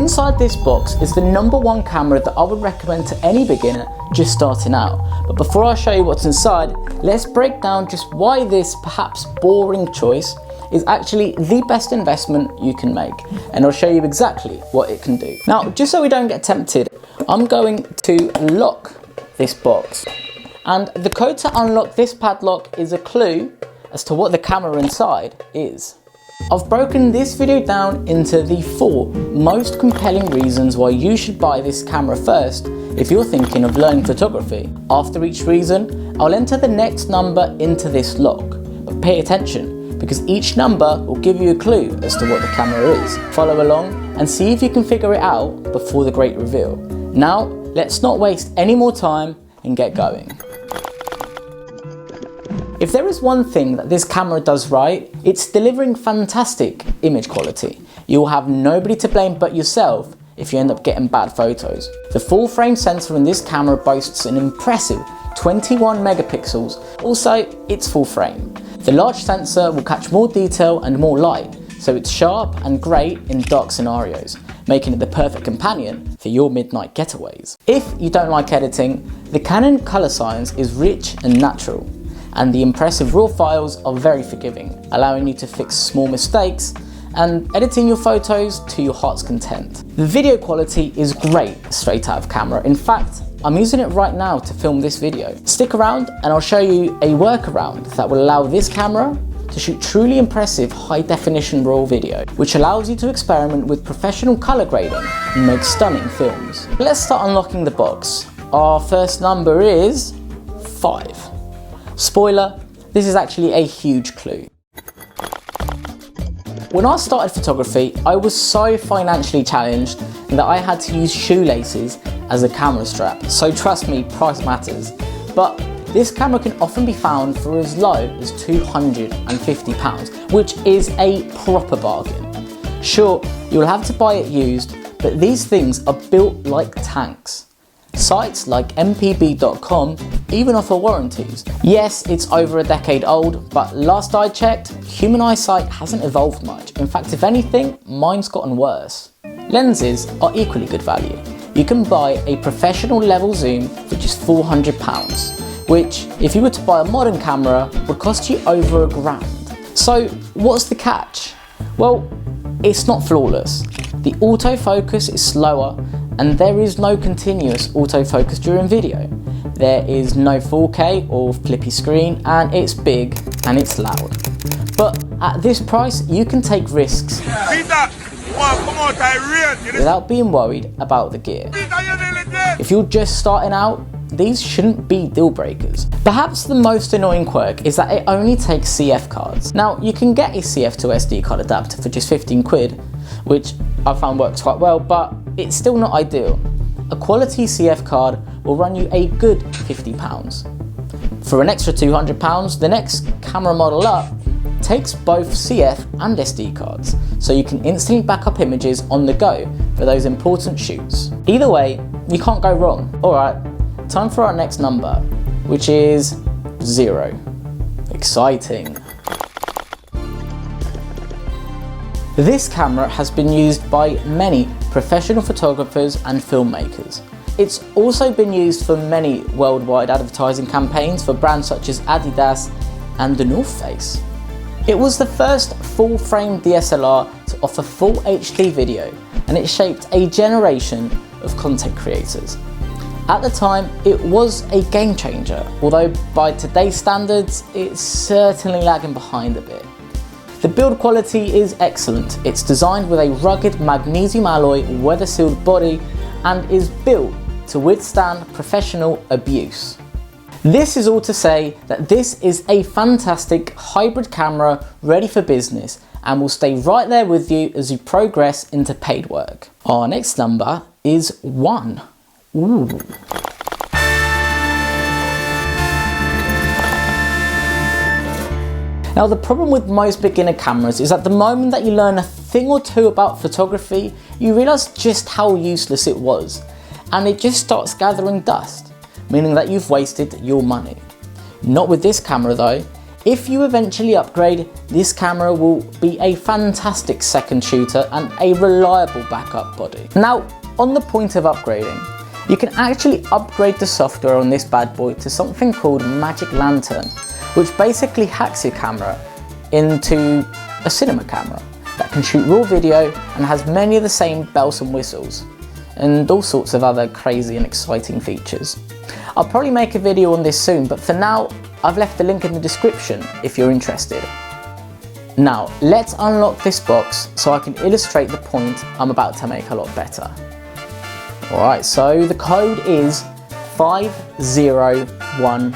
Inside this box is the #1 camera that I would recommend to any beginner just starting out. But before I show you what's inside, let's break down just why this perhaps boring choice is actually the best investment you can make, and I'll show you exactly what it can do. Now, just so we don't get tempted, I'm going to lock this box, and the code to unlock this padlock is a clue as to what the camera inside is. I've broken this video down into the 4 most compelling reasons why you should buy this camera first if you're thinking of learning photography. After each reason, I'll enter the next number into this lock, but pay attention, because each number will give you a clue as to what the camera is. Follow along and see if you can figure it out before the great reveal. Now, let's not waste any more time and get going. If there is one thing that this camera does right, it's delivering fantastic image quality. You'll have nobody to blame but yourself if you end up getting bad photos. The full frame sensor in this camera boasts an impressive 21 megapixels. Also, it's full frame. The large sensor will catch more detail and more light, so it's sharp and great in dark scenarios, making it the perfect companion for your midnight getaways. If you don't like editing, the Canon color science is rich and natural, and the impressive raw files are very forgiving, allowing you to fix small mistakes and editing your photos to your heart's content. The video quality is great straight out of camera. In fact, I'm using it right now to film this video. Stick around and I'll show you a workaround that will allow this camera to shoot truly impressive high definition raw video, which allows you to experiment with professional color grading and make stunning films. Let's start unlocking the box. Our first number is 5. Spoiler, this is actually a huge clue. When I started photography, I was so financially challenged that I had to use shoelaces as a camera strap. So trust me, price matters. But this camera can often be found for as low as £250, which is a proper bargain. Sure, you'll have to buy it used, but these things are built like tanks. Sites like mpb.com even offer warranties. Yes, it's over a decade old, but last I checked, human eyesight hasn't evolved much. In fact, if anything, mine's gotten worse. Lenses are equally good value. You can buy a professional level zoom for just £400, which, if you were to buy a modern camera, would cost you over £1,000. So, what's the catch? Well, it's not flawless. The autofocus is slower, and there is no continuous autofocus during video. There is no 4K or flippy screen, and it's big and it's loud. But at this price, you can take risks without being worried about the gear. If you're just starting out, these shouldn't be deal breakers. Perhaps the most annoying quirk is that it only takes CF cards. Now, you can get a CF to SD card adapter for just 15 quid, which I found works quite well, but it's still not ideal. A quality CF card will run you a good £50. For an extra £200, the next camera model up takes both CF and SD cards, so you can instantly back up images on the go for those important shoots. Either way, you can't go wrong. Alright, time for our next number, which is 0. Exciting. This camera has been used by many professional photographers and filmmakers. It's also been used for many worldwide advertising campaigns for brands such as Adidas and the North Face. It was the first full-frame DSLR to offer full HD video, and it shaped a generation of content creators. At the time, it was a game changer, although by today's standards, it's certainly lagging behind a bit. The build quality is excellent. It's designed with a rugged magnesium alloy weather-sealed body and is built to withstand professional abuse. This is all to say that this is a fantastic hybrid camera ready for business and will stay right there with you as you progress into paid work. Our next number is 1. Ooh. Now, the problem with most beginner cameras is at the moment that you learn a thing or two about photography, you realise just how useless it was, and it just starts gathering dust, meaning that you've wasted your money. Not with this camera though. If you eventually upgrade, this camera will be a fantastic second shooter and a reliable backup body. Now, on the point of upgrading, you can actually upgrade the software on this bad boy to something called Magic Lantern, which basically hacks your camera into a cinema camera that can shoot raw video and has many of the same bells and whistles and all sorts of other crazy and exciting features. I'll probably make a video on this soon, but for now, I've left the link in the description if you're interested. Now, let's unlock this box so I can illustrate the point I'm about to make a lot better. Alright, so the code is 5011.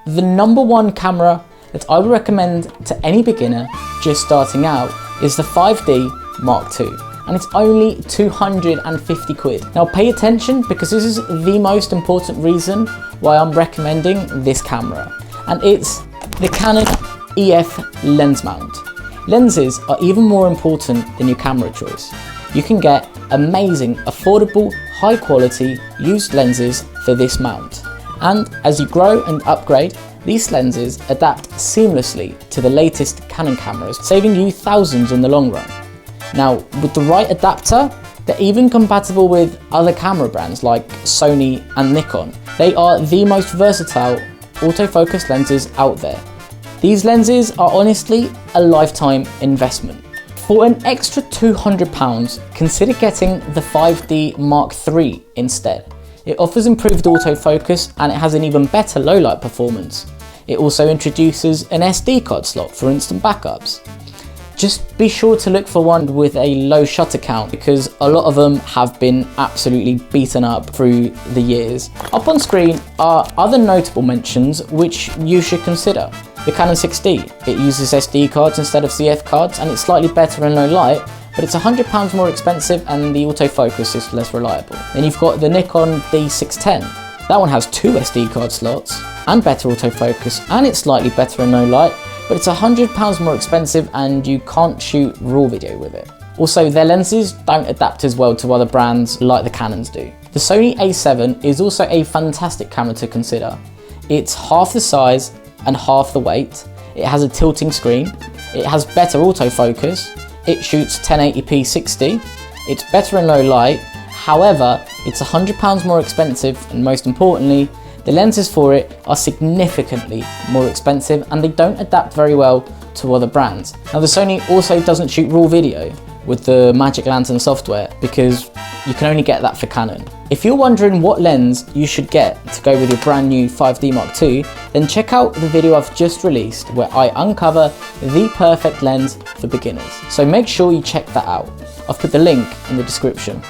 The number one camera that I would recommend to any beginner just starting out is the 5D Mark II, and it's only 250 quid. Now pay attention, because this is the most important reason why I'm recommending this camera, and it's the Canon EF lens mount. Lenses are even more important than your camera choice. You can get amazing, affordable, high quality used lenses for this mount. And as you grow and upgrade, these lenses adapt seamlessly to the latest Canon cameras, saving you thousands in the long run. Now, with the right adapter, they're even compatible with other camera brands like Sony and Nikon. They are the most versatile autofocus lenses out there. These lenses are honestly a lifetime investment. For an extra £200, consider getting the 5D Mark III instead. It offers improved autofocus and it has an even better low light performance. It also introduces an SD card slot for instant backups. Just be sure to look for one with a low shutter count, because a lot of them have been absolutely beaten up through the years. Up on screen are other notable mentions which you should consider. The Canon 6D, it uses SD cards instead of CF cards, and it's slightly better in low light, but it's £100 more expensive and the autofocus is less reliable. Then you've got the Nikon D610. That one has 2 SD card slots and better autofocus, and it's slightly better in low light, but it's £100 more expensive and you can't shoot raw video with it. Also, their lenses don't adapt as well to other brands like the Canons do. The Sony A7 is also a fantastic camera to consider. It's half the size and half the weight. It has a tilting screen. It has better autofocus. It shoots 1080p 60. It's better in low light. However, it's £100 more expensive, and most importantly, the lenses for it are significantly more expensive and they don't adapt very well to other brands. Now, the Sony also doesn't shoot raw video with the Magic Lantern software, because you can only get that for Canon. If you're wondering what lens you should get to go with your brand new 5D Mark II, then check out the video I've just released where I uncover the perfect lens for beginners. So make sure you check that out. I've put the link in the description.